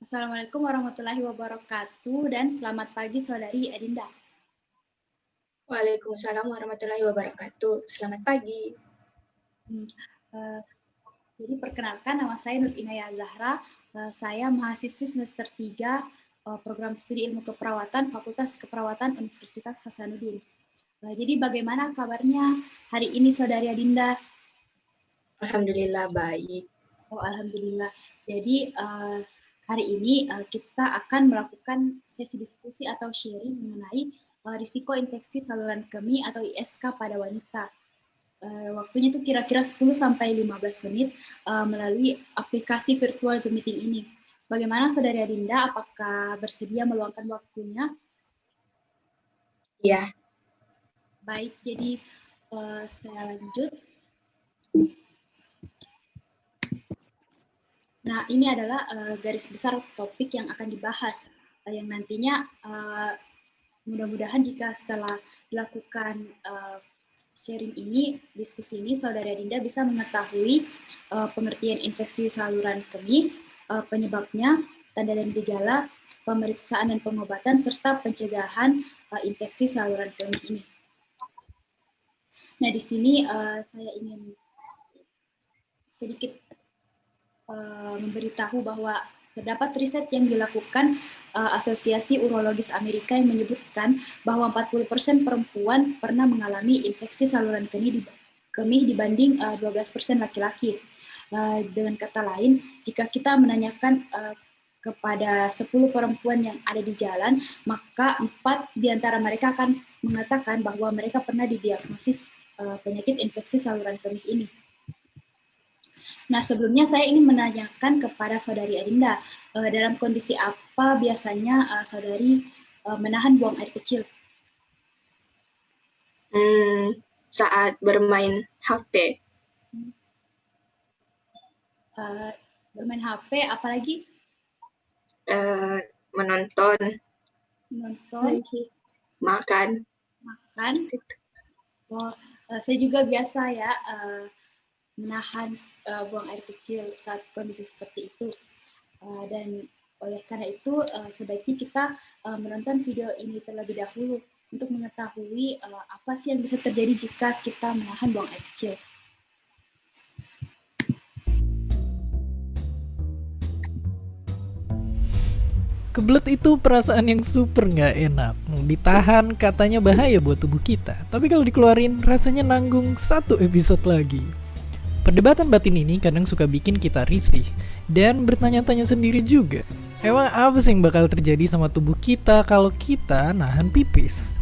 Assalamualaikum warahmatullahi wabarakatuh dan selamat pagi Saudari Adinda. Waalaikumsalam warahmatullahi wabarakatuh. Selamat pagi. Hmm, eh, jadi perkenalkan nama saya Nur Inaya Zahra. Saya mahasiswi semester 3 program studi ilmu keperawatan Fakultas Keperawatan Universitas Hasanuddin. Jadi bagaimana kabarnya hari ini Saudari Adinda? Alhamdulillah baik. Oh, alhamdulillah. Jadi hari ini kita akan melakukan sesi diskusi atau sharing mengenai risiko infeksi saluran kemih atau ISK pada wanita. Waktunya itu kira-kira 10 sampai 15 menit melalui aplikasi virtual Zoom meeting ini. Bagaimana Saudari Adinda, apakah bersedia meluangkan waktunya? Ya. Baik, jadi saya lanjut. Nah, ini adalah garis besar topik yang akan dibahas, yang nantinya mudah-mudahan jika setelah dilakukan sharing ini, diskusi ini, Saudara Dinda bisa mengetahui pengertian infeksi saluran kemih, penyebabnya, tanda dan gejala, pemeriksaan dan pengobatan, serta pencegahan infeksi saluran kemih ini. Nah, di sini saya ingin sedikit memberitahu bahwa terdapat riset yang dilakukan Asosiasi Urologis Amerika yang menyebutkan bahwa 40% perempuan pernah mengalami infeksi saluran kemih dibanding 12% laki-laki. Dengan kata lain, jika kita menanyakan kepada 10 perempuan yang ada di jalan, maka 4 di antara mereka akan mengatakan bahwa mereka pernah didiagnosis penyakit infeksi saluran kemih ini. Nah, sebelumnya saya ingin menanyakan kepada Saudari Adinda, dalam kondisi apa biasanya Saudari menahan buang air kecil? Saat bermain HP. Bermain HP, apalagi? Menonton. Lagi. Makan. Oh, saya juga biasa ya menahan buang air kecil saat kondisi seperti itu. Dan oleh karena itu sebaiknya kita menonton video ini terlebih dahulu untuk mengetahui apa sih yang bisa terjadi jika kita menahan buang air kecil. Kebelet itu perasaan yang super nggak enak. Ditahan katanya bahaya buat tubuh kita, tapi kalau dikeluarin rasanya nanggung satu episode lagi. Perdebatan batin ini kadang suka bikin kita risih dan bertanya-tanya sendiri juga. Emang apa sih yang bakal terjadi sama tubuh kita kalau kita nahan pipis?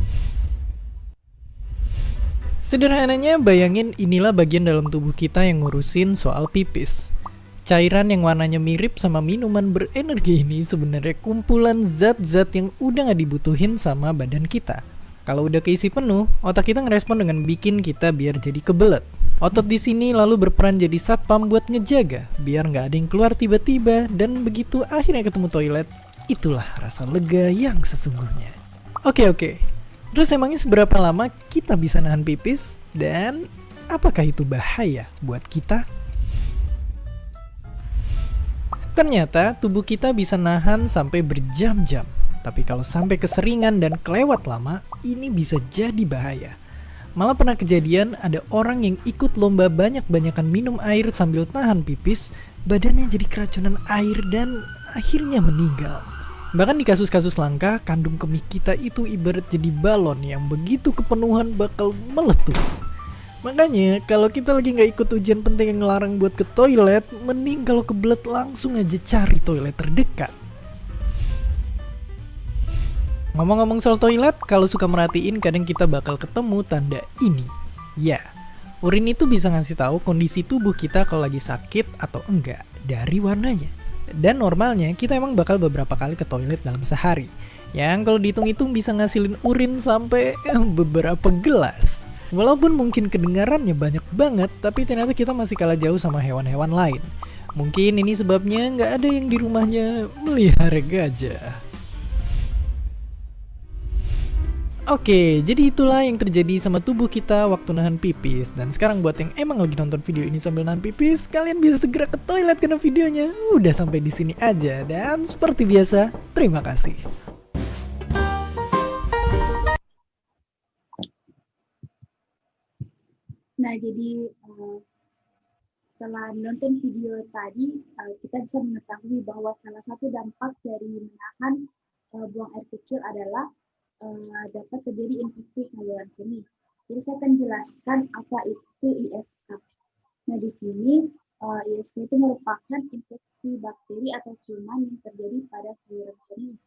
Sederhananya bayangin inilah bagian dalam tubuh kita yang ngurusin soal pipis. Cairan yang warnanya mirip sama minuman berenergi ini sebenarnya kumpulan zat-zat yang udah gak dibutuhin sama badan kita. Kalau udah keisi penuh, otak kita ngerespon dengan bikin kita biar jadi kebelet. Otot di sini lalu berperan jadi satpam buat ngejaga, biar nggak ada yang keluar tiba-tiba, dan begitu akhirnya ketemu toilet, itulah rasa lega yang sesungguhnya. Oke. Terus emangnya seberapa lama kita bisa nahan pipis? Dan apakah itu bahaya buat kita? Ternyata tubuh kita bisa nahan sampai berjam-jam. Tapi kalau sampai keseringan dan kelewat lama, ini bisa jadi bahaya. Malah pernah kejadian ada orang yang ikut lomba banyak-banyakan minum air sambil tahan pipis, badannya jadi keracunan air dan akhirnya meninggal. Bahkan di kasus-kasus langka, kandung kemih kita itu ibarat jadi balon yang begitu kepenuhan bakal meletus. Makanya kalau kita lagi gak ikut ujian penting yang ngelarang buat ke toilet, mending kalau kebelet langsung aja cari toilet terdekat. Ngomong-ngomong soal toilet, kalau suka merhatiin kadang kita bakal ketemu tanda ini. Ya, urin itu bisa ngasih tahu kondisi tubuh kita kalau lagi sakit atau enggak dari warnanya. Dan normalnya kita emang bakal beberapa kali ke toilet dalam sehari, yang kalau dihitung-hitung bisa ngasilin urin sampai beberapa gelas. Walaupun mungkin kedengarannya banyak banget, tapi ternyata kita masih kalah jauh sama hewan-hewan lain. Mungkin ini sebabnya nggak ada yang di rumahnya melihara gajah. Oke, jadi itulah yang terjadi sama tubuh kita waktu nahan pipis. Dan sekarang buat yang emang lagi nonton video ini sambil nahan pipis, kalian bisa segera ke toilet karena videonya udah sampai di sini aja. Dan seperti biasa, terima kasih. Nah, jadi setelah menonton video tadi, kita bisa mengetahui bahwa salah satu dampak dari menahan buang air kecil adalah dapat terjadi infeksi saluran kemih. Jadi saya akan jelaskan apa itu ISK. Nah, di sini ISK itu merupakan infeksi bakteri atau kuman yang terjadi pada saluran kemih.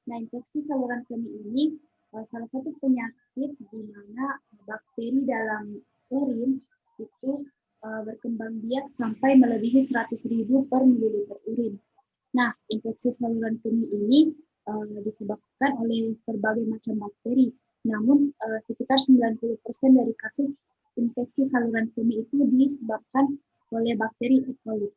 Nah, infeksi saluran kemih ini salah satu penyakit di mana bakteri dalam urin itu berkembang biak sampai melebihi 100.000 per mililiter urin. Nah, infeksi saluran kemih ini disebabkan oleh berbagai macam bakteri. Namun, sekitar 90% dari kasus infeksi saluran kemih itu disebabkan oleh bakteri E. coli.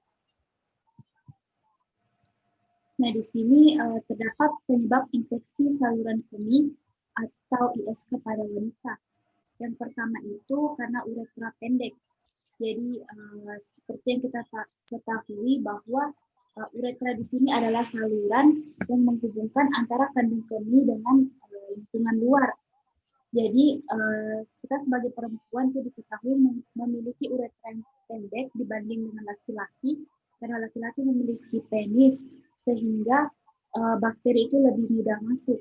Nah, di sini terdapat penyebab infeksi saluran kemih atau ISK pada wanita. Yang pertama itu karena uretra pendek. Jadi, seperti yang kita ketahui bahwa uretra di sini adalah saluran yang menghubungkan antara kandung kemih dengan lingkungan luar. Jadi, kita sebagai perempuan itu diketahui memiliki uretra yang pendek dibanding dengan laki-laki, karena laki-laki memiliki penis, sehingga bakteri itu lebih mudah masuk.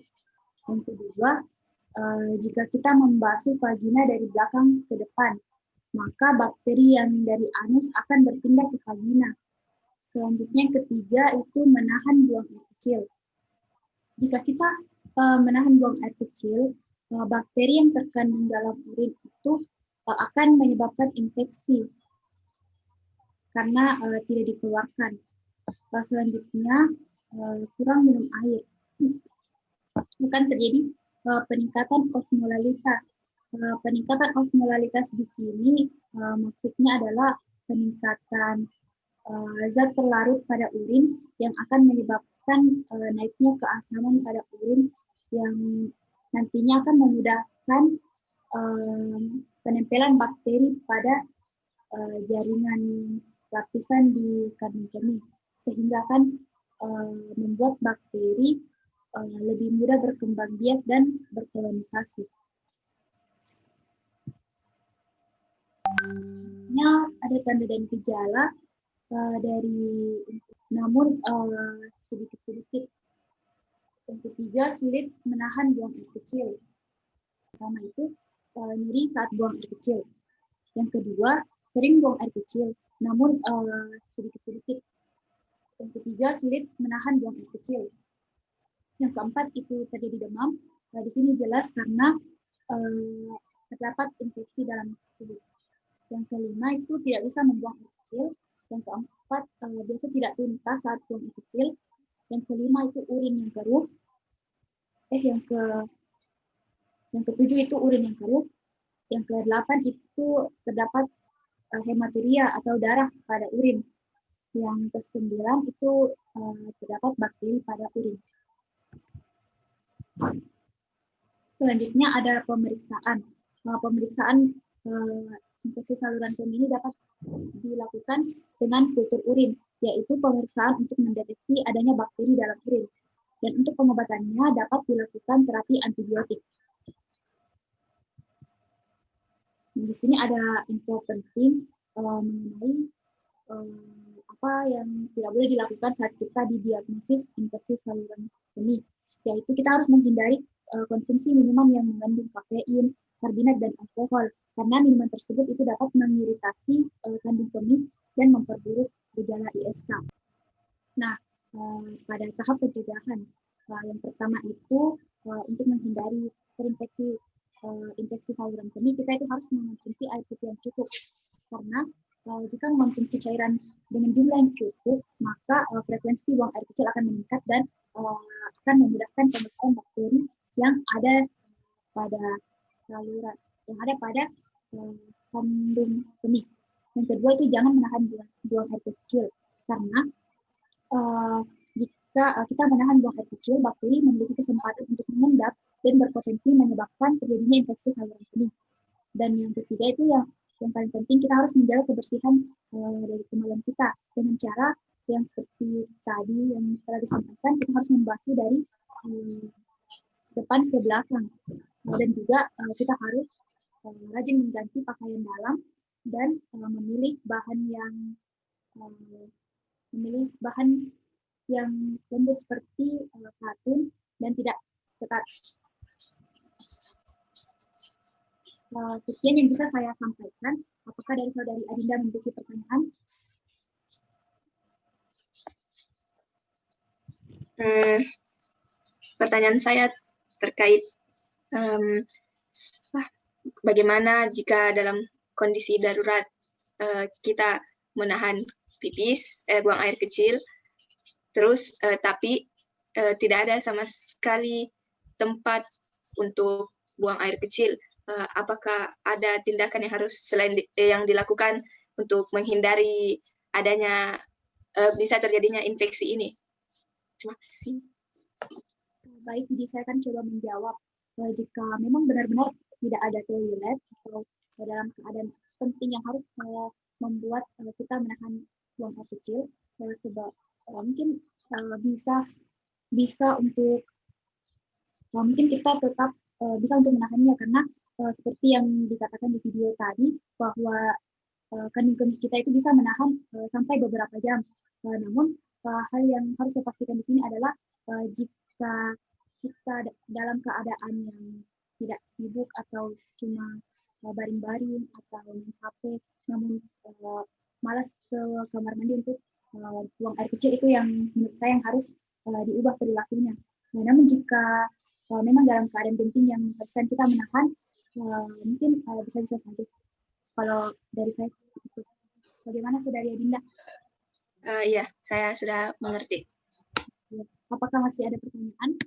Yang kedua, jika kita membasuh vagina dari belakang ke depan, maka bakteri yang dari anus akan berpindah ke vagina. Selanjutnya yang ketiga itu menahan buang air kecil. Jika kita menahan buang air kecil, bakteri yang terkandung dalam urin itu akan menyebabkan infeksi karena tidak dikeluarkan. Selanjutnya, kurang minum air. Akan terjadi peningkatan osmolalitas. Peningkatan osmolalitas di sini maksudnya adalah peningkatan zat terlarut pada urin yang akan menyebabkan naiknya keasaman pada urin yang nantinya akan memudahkan penempelan bakteri pada jaringan lapisan di kandung kemih, sehingga akan membuat bakteri lebih mudah berkembang biak dan berkolonisasi. Ada tanda dan gejala dari, namun sedikit-sedikit. Yang ketiga, sulit menahan buang air kecil. Pertama itu nyeri saat buang air kecil. Yang kedua, sering buang air kecil, namun sedikit-sedikit. Yang ketiga, sulit menahan buang air kecil. Yang keempat itu terjadi demam. Di sini jelas karena terdapat infeksi dalam tubuh. Yang kelima itu tidak bisa membuang air kecil. Yang keempat biasa tidak tuntas saat buang air kecil. Yang kelima itu urin yang keruh. Yang ketujuh itu urin yang keruh. Yang kedelapan itu terdapat hematuria atau darah pada urin. Yang kesembilan itu terdapat bakteri pada urin. Selanjutnya ada pemeriksaan. Pemeriksaan infeksi saluran kemih ini dapat dilakukan dengan kultur urin, yaitu pemeriksaan untuk mendeteksi adanya bakteri dalam urin. Dan untuk pengobatannya dapat dilakukan terapi antibiotik. Di sini ada info penting mengenai apa yang tidak boleh dilakukan saat kita didiagnosis infeksi saluran kemih, yaitu kita harus menghindari konsumsi minuman yang mengandung kafein, karbonat, dan alkohol, karena minuman tersebut itu dapat mengiritasi kandung kemih dan memperburuk gejala ISK. Nah, pada tahap pencegahan, yang pertama itu untuk menghindari terinfeksi infeksi saluran kemih, kita itu harus mengonsumsi air putih yang cukup, karena jika mengonsumsi cairan dengan jumlah yang cukup, maka frekuensi buang air kecil akan meningkat dan akan memudahkan pembentukan bakteri yang ada pada saluran, yang ada pada kandung kemih. Yang kedua itu jangan menahan buang air kecil, karena jika kita menahan buang air kecil, bakteri memiliki kesempatan untuk mengendap dan berpotensi menyebabkan terjadinya infeksi saluran kemih. Dan yang ketiga itu yang paling penting, kita harus menjaga kebersihan dari kemaluan kita dengan cara yang seperti tadi yang telah disampaikan, kita harus membasuh dari depan ke belakang, dan juga kita harus rajin mengganti pakaian dalam dan memilih bahan yang lembut seperti katun dan tidak ketat. Sekian yang bisa saya sampaikan. Apakah dari saudari Adinda memiliki pertanyaan? Pertanyaan saya terkait bagaimana jika dalam kondisi darurat kita menahan pipis, buang air kecil, terus tapi tidak ada sama sekali tempat untuk buang air kecil. Apakah ada tindakan yang harus selain yang dilakukan untuk menghindari adanya bisa terjadinya infeksi ini? Terima kasih. Baik, jadi saya akan coba menjawab. Jika memang benar-benar tidak ada toilet atau dalam keadaan penting yang harus membuat kita menahan buang air kecil, sebab mungkin bisa untuk mungkin kita tetap bisa untuk menahannya, karena seperti yang dikatakan di video tadi bahwa kandung kemih kita itu bisa menahan sampai beberapa jam. Namun hal yang harus saya pastikan di sini adalah jika kita dalam keadaan yang tidak sibuk atau cuma baring-baring atau main HP, namun malas ke kamar mandi untuk buang air kecil, itu yang menurut saya yang harus diubah perilakunya. Namun jika memang dalam keadaan penting yang haruskan kita menahan, mungkin bisa-bisa saja. Kalau dari saya itu. Bagaimana saudari Adinda? Iya, saya sudah mengerti. Apakah masih ada pertanyaan?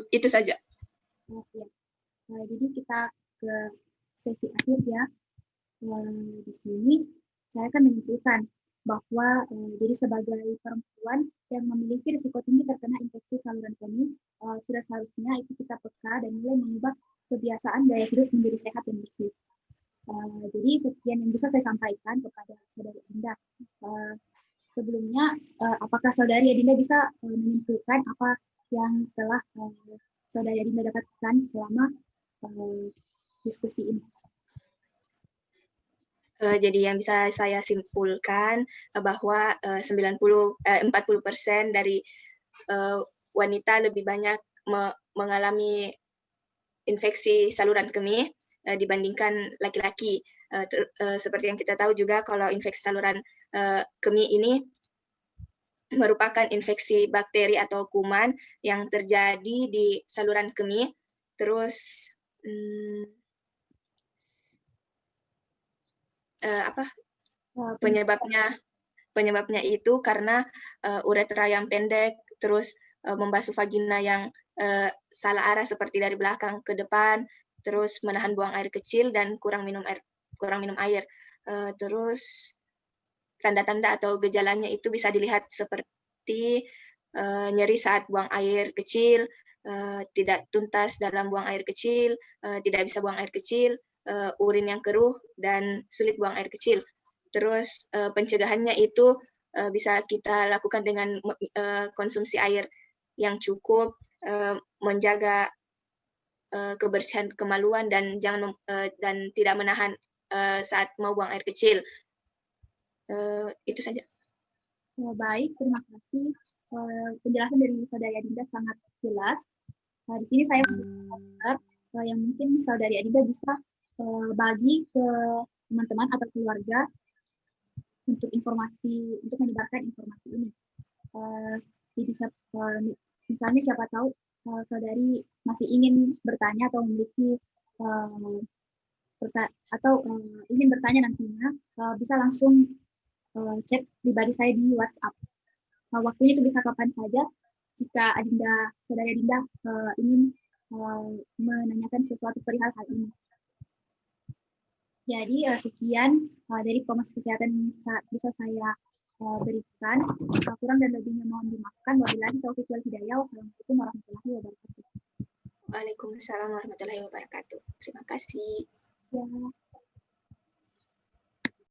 Itu saja. Ya. Jadi kita ke sesi akhir ya. Di sini saya akan menyimpulkan bahwa jadi sebagai perempuan yang memiliki risiko tinggi terkena infeksi saluran kemih, sudah seharusnya itu kita peka dan mulai mengubah kebiasaan gaya hidup menjadi sehat dan bersih. Jadi sekian yang bisa saya sampaikan kepada saudari Adinda. Sebelumnya, apakah saudari Adinda bisa menyimpulkan apa yang telah saudari Adinda dapatkan selama diskusi ini? Jadi yang bisa saya simpulkan bahwa 40% dari wanita lebih banyak mengalami infeksi saluran kemih dibandingkan laki-laki. Seperti yang kita tahu juga kalau infeksi saluran kemih ini merupakan infeksi bakteri atau kuman yang terjadi di saluran kemih. Terus penyebabnya itu karena uretra yang pendek, terus membasuh vagina yang salah arah seperti dari belakang ke depan, terus menahan buang air kecil dan kurang minum air. Terus tanda-tanda atau gejalanya itu bisa dilihat seperti nyeri saat buang air kecil, tidak tuntas dalam buang air kecil, tidak bisa buang air kecil, urin yang keruh, dan sulit buang air kecil. Terus pencegahannya itu bisa kita lakukan dengan konsumsi air yang cukup, menjaga kebersihan kemaluan, dan tidak menahan saat mau buang air kecil. Itu saja. Baik, terima kasih. Penjelasan dari saudari Adinda sangat jelas. Di sini saya poster yang mungkin saudari Adinda bisa bagi ke teman-teman atau keluarga untuk menyebarkan informasi ini. Jadi misalnya siapa tahu saudari masih ingin bertanya atau memiliki ingin bertanya nantinya, bisa langsung chat pribadi saya di WhatsApp. Waktunya itu bisa kapan saja. Jika saudari Adinda ingin menanyakan sesuatu perihal hal ini. Jadi sekian dari Komnas Kesehatan bisa saya berikan. Kurang dan lebihnya mohon dimaafkan. Wabillahi taufiq wal hidayah. Wassalamualaikum warahmatullahi wabarakatuh. Waalaikumsalam warahmatullahi wabarakatuh. Terima kasih. Ya.